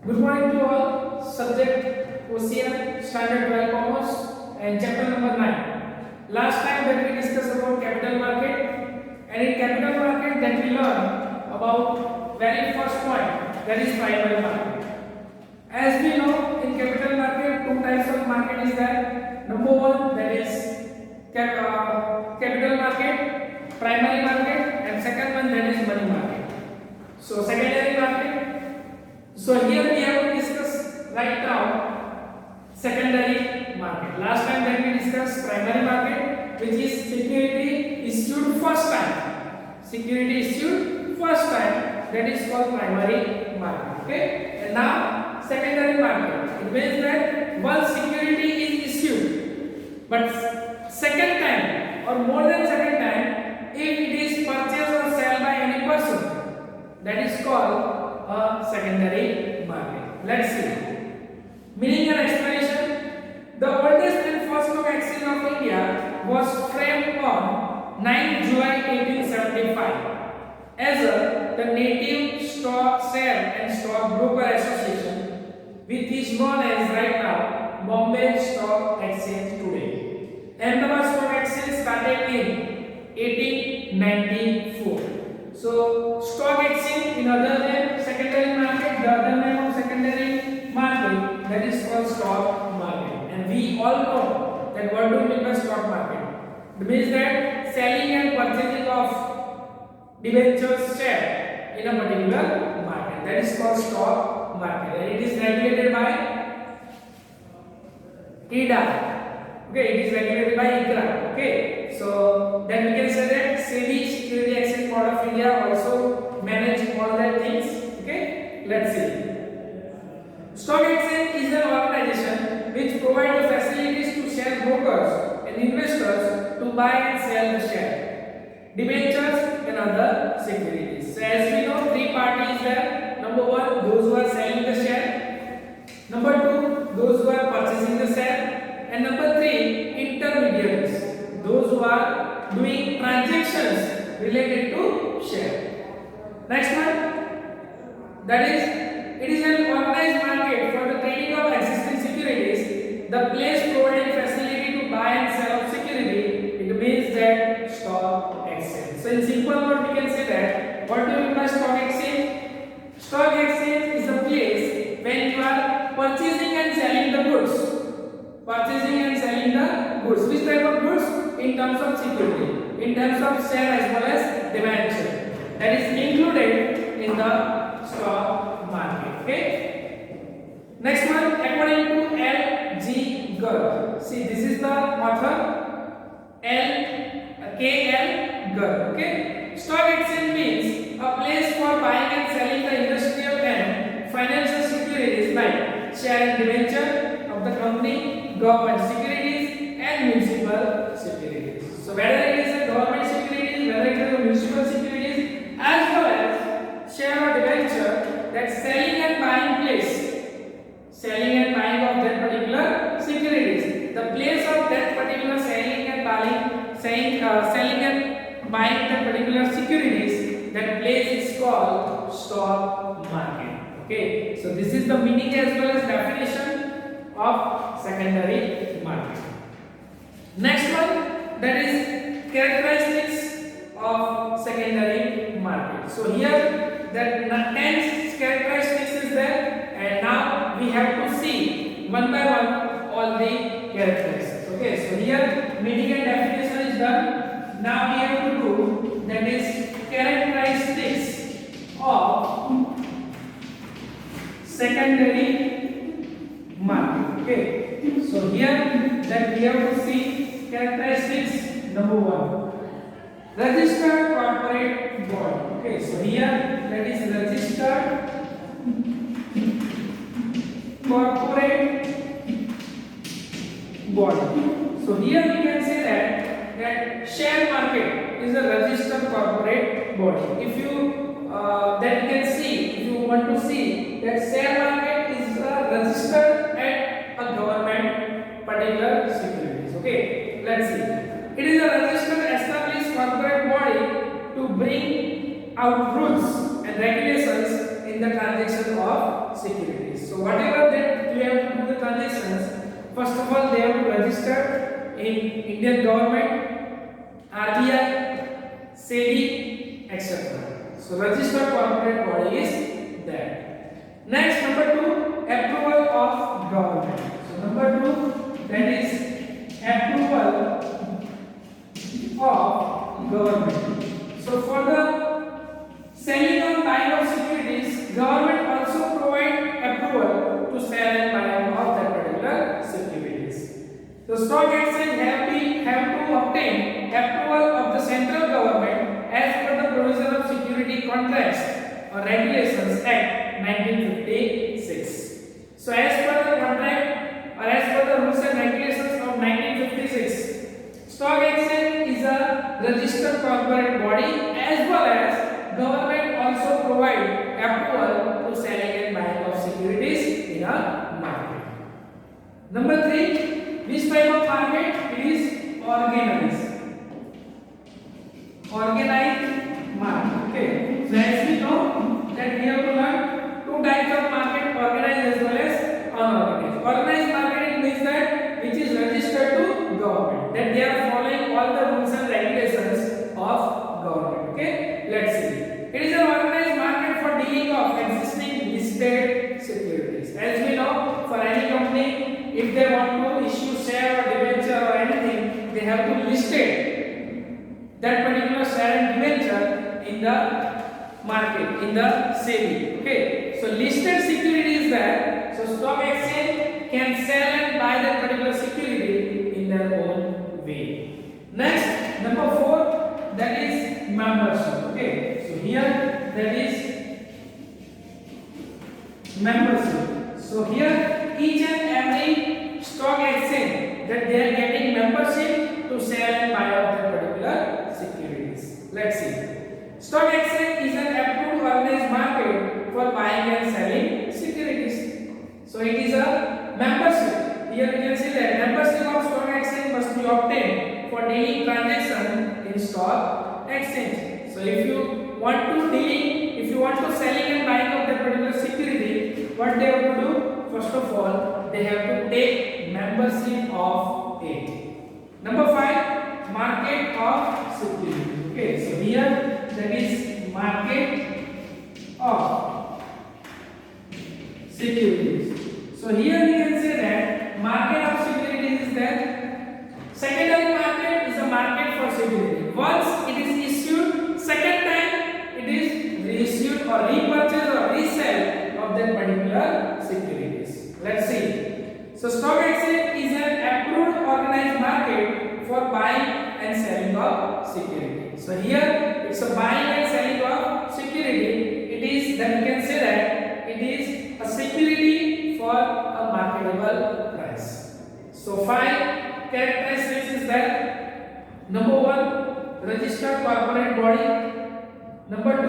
Good morning to all. Subject OCM Standard 12 Commerce and chapter number 9. Last time that we discussed about capital market, and in capital market that we learned about very first point, that is primary market. As we know, in capital market two types of market is there. Number one, that is capital market, primary market, and second one, that is money market. So secondary market. So here we have to discuss right now secondary market. Last time that we discussed primary market, which is security issued first time. Security issued first time, that is called primary market. Okay. And now secondary market. It means that once security is issued, but second time or more than second time, if it is purchased or sold by any person, that is called a secondary market. Let's see. Meaning and explanation. The oldest and first stock exchange of India was framed on 9 July 1875 as the Native Stock Share and Stock Broker Association, which is known as right now Bombay Stock Exchange today. Ahmedabad Stock Exchange started in 1894. So stock exchange, in other name secondary market, the other name of secondary market, that is called stock market. And we all know that what do we mean by stock market? It means that selling and purchasing of debentures share in a particular market, that is called stock market, and it is regulated by IDA. Okay, it is regulated by ICRA. Okay, so then we can say that SEBI, Security Exchange Board of India, also manage all that things. Okay, let's see. Stock exchange is an organization which provides the facilities to share brokers and investors to buy and sell the share, debentures and other securities. So as we know, three parties there. Number one, those who are selling the share. Number two, those who are purchasing the share. And number three, intermediaries, those who are doing transactions related to share. Next one, that is, it is an organized market for the trading of existing securities, the place providing facility to buy and sell of security. It means that stock exchange. So in simple word, we can say that what do you mean by stock exchange? Stock exchange is a place when you are purchasing and selling the goods. Purchasing and selling the goods. Which type of goods? In terms of security, in terms of share as well as debenture. That is included in the stock market. Okay. Next one, according to L.G. Garg. See, this is the author K.L. Garg. Okay. Stock exchange means a place for buying and selling the industrial and financial securities like share and debenture of the company, government securities and municipal securities. So whether it is a government securities, whether it is a municipal securities, as well as share or debenture, that selling and buying place, selling and buying of that particular securities, the place of that particular selling and buying, selling and buying that particular securities, that place is called stock market. Okay, so this is the meaning as well as definition of secondary market. Next one, that is characteristics of secondary market. So here that 10 characteristics is there, and now we have to see one by one all the characteristics. Okay, so here meaning and definition is done. Now we have to do, that is characteristics of secondary market. Okay, so here that we have to see characteristics. Number one, registered corporate body. Okay, so here that is registered corporate body. So here we can say that share market is a registered corporate body. If you then you can see, if you want to see that share market is registered at a government particular securities. Okay, let's see. It is a registered established corporate body to bring out rules and regulations in in the transaction of securities. So whatever that you have to do the transactions, first of all they have to register in Indian government, RBI, SEBI, etc. So registered corporate body is that. Next, number 2, approval of government. So number 2, that is approval of government. So for the selling or buying of securities, government also provide approval to sell and buy of that particular securities. The stock exchange have to obtain approval of the central government as per the provision of Security Contracts or Regulations Act 1956. So as per the contract or as per the rules and regulations of 1956, stock exchange is a registered corporate body, as well as government also provide approval to selling and buying of securities in a market. Number 3, which type of market? It is organized. Organized market. Okay. So as we know that we have to learn 2 types of market, organized as well as unorganized. Organized market means that which is registered to government, that they are following all the rules and regulations of government. Okay, let's see. It is an organized market for dealing of existing listed securities. As we know, for any company, if they want to issue share or debenture or anything, they have to list it, that particular share and debenture in the market, in the SEBI. Okay, so listed security is there. So stock exchange can sell and buy that particular security in their own way. Next, number 4, that is membership. Okay, so here that is membership. So here each and every stock exchange that they are getting membership to sell and buy out that particular securities. Let's see. Stock exchange is an approved organized market for buying and selling securities. So it is a membership. Here we can see that membership of stock exchange must be obtained for daily transaction in stock exchange. So if you want to selling and buying of that particular security, what they have to do? First of all, they have to take membership of it. Number 5, market of securities. Okay, so here that is market of securities. So here we can say that market of securities is that secondary market is a market for security. Once it is issued, second time it is reissued or repurchased or resell of that particular securities. Let's see. So stock exchange is an approved organized market for buying and selling of security. So here it's a buying and selling of security. It is that we can say that it is a security for a marketable price. So 5 characteristics is that number 1, registered corporate body. Number 2,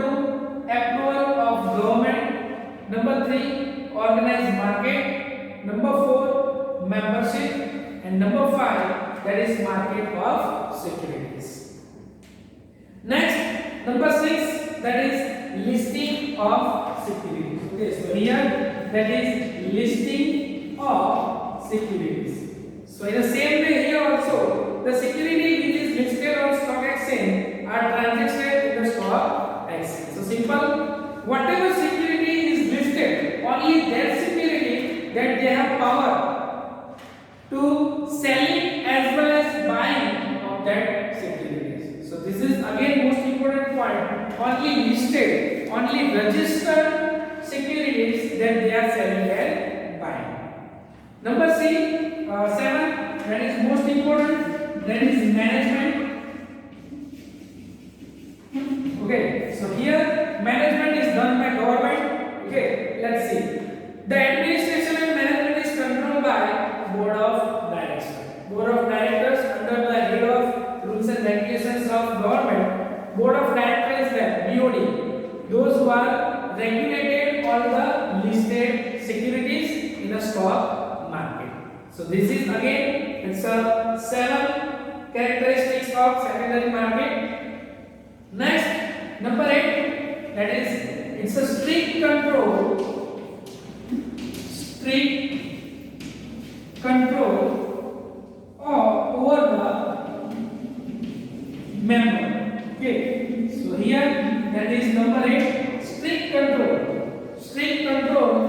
approval of government. Number 3, organized market. Number 4, membership. And number 5, that is market of securities. Next, number 6, that is listing of securities. Okay, so here that is listing of securities. So in the same way here also, the security which is listed on stock exchange are transacted in the stock exchange. So simple, whatever security is listed, only that security that they have power to selling as well as buying of that securities. So this is again most important point. Only listed, only registered securities that they are selling and buying. Number 7, that is most important, that is management. Okay, so here management is done by government. Okay, let's see. The administration and management is controlled by board of directors. Board of directors under the head of rules and regulations of government. Board of directors is the BOD. Those who are regulated all the listed securities in a stock market. So this is again it's a 7 characteristics of secondary market. Next, number 8, that is It's a strict control over the member. Okay, so here that is number 8, strict control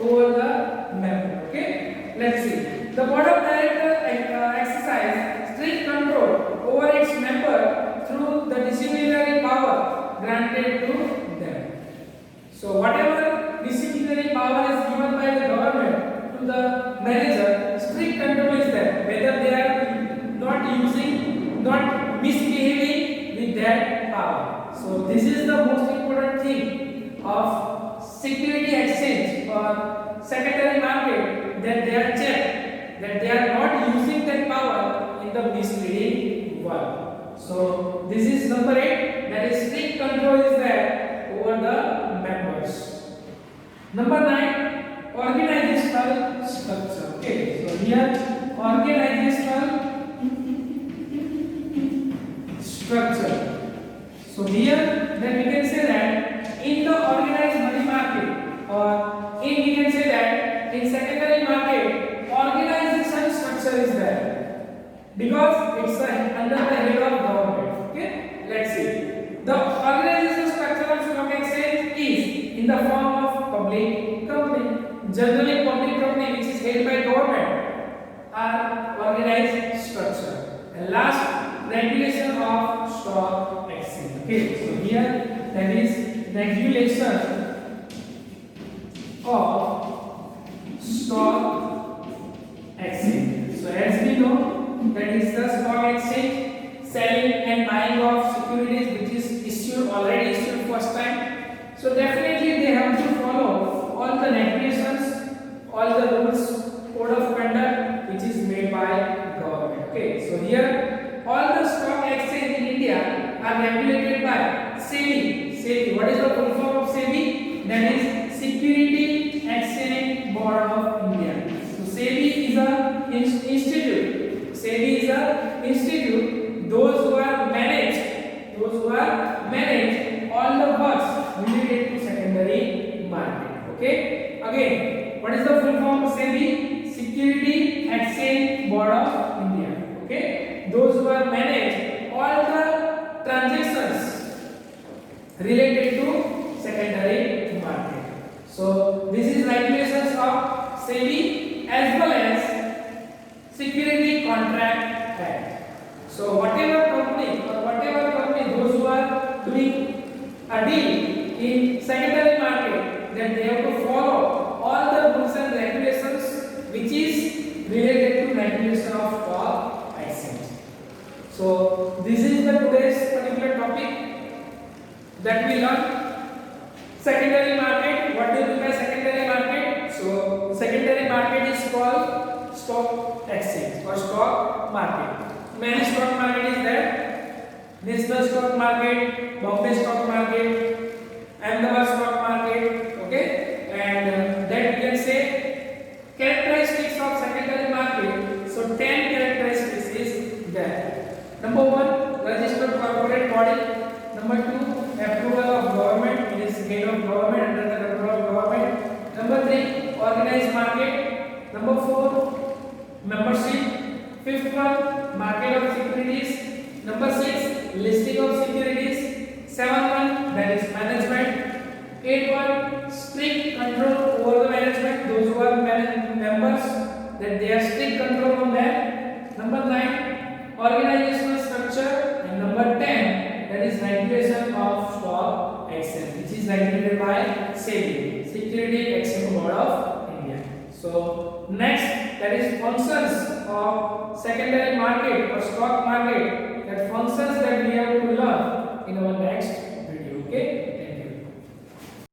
over the member. Okay, let's see. The board of directors exercise strict control over its member through the disciplinary power granted to them. So whatever disciplinary power is given by the government to the manager, strict control is there, whether they are not misbehaving with that power. So this is the most important thing of security exchange or secondary market, that they are checked, that they are not using that power in the misleading one. So this is number 8, that is strict control is there over the members. Number 9, organizational structure. Okay, so here organizational structure. So here then we can say that in the organized money market, or we can say that in secondary market, organization structure is there because it's under the head of government. Okay, let's see. The organization structure of stock exchange is in the form of public company. Generally, public company which is held by government are organized structure. And last, regulation of stock exchange. Okay, so here that is regulation of stock exchange. So as we know, that is the stock exchange, selling and buying of securities which is already issued first time. So definitely they have to follow all the regulations, all the rules, code of conduct which is made by government. Okay, so here all the stock exchange in India are regulated by SEBI. SEBI, what is the full form of SEBI? That is Security Exchange Board of India. So SEBI is a institute. SEBI is a institute. Those who are managed all the works related to secondary market. Okay. Again, what is the full form of SEBI? Security Exchange Board of India. Okay. Those who are managed all the transactions related to secondary market. So this is regulations of SEBI as well as Security Contract Act. So whatever company those who are doing a deal in secondary market, then they have to follow all the rules and regulations which is related to regulation of stock exchange. So this is the today's particular topic that we learned. Secondary market. What do you mean by secondary market? So secondary market is called stock exchange or stock market. Many stock market is there. National stock market, Bombay stock market, Ahmedabad stock market. Okay, and that we can say characteristics of secondary market. So 10 characteristics is there. Number 1, registered corporate body. Number 2, approval of government, it is head of government, under the control of government. Number 3, organized market. Number 4, membership. 5th one, market of securities. Number 6, listing of securities. 7th one, that is management. 8th one, strict control over the management. Those who are members, that they are strict control on them. Number 9, organizational structure. And number 10, that is regulation of stock exchange, which is regulated by SEBI, Security Exchange Board of India. So next, that is functions of secondary market or stock market. That functions that we have to learn in our next video. Okay.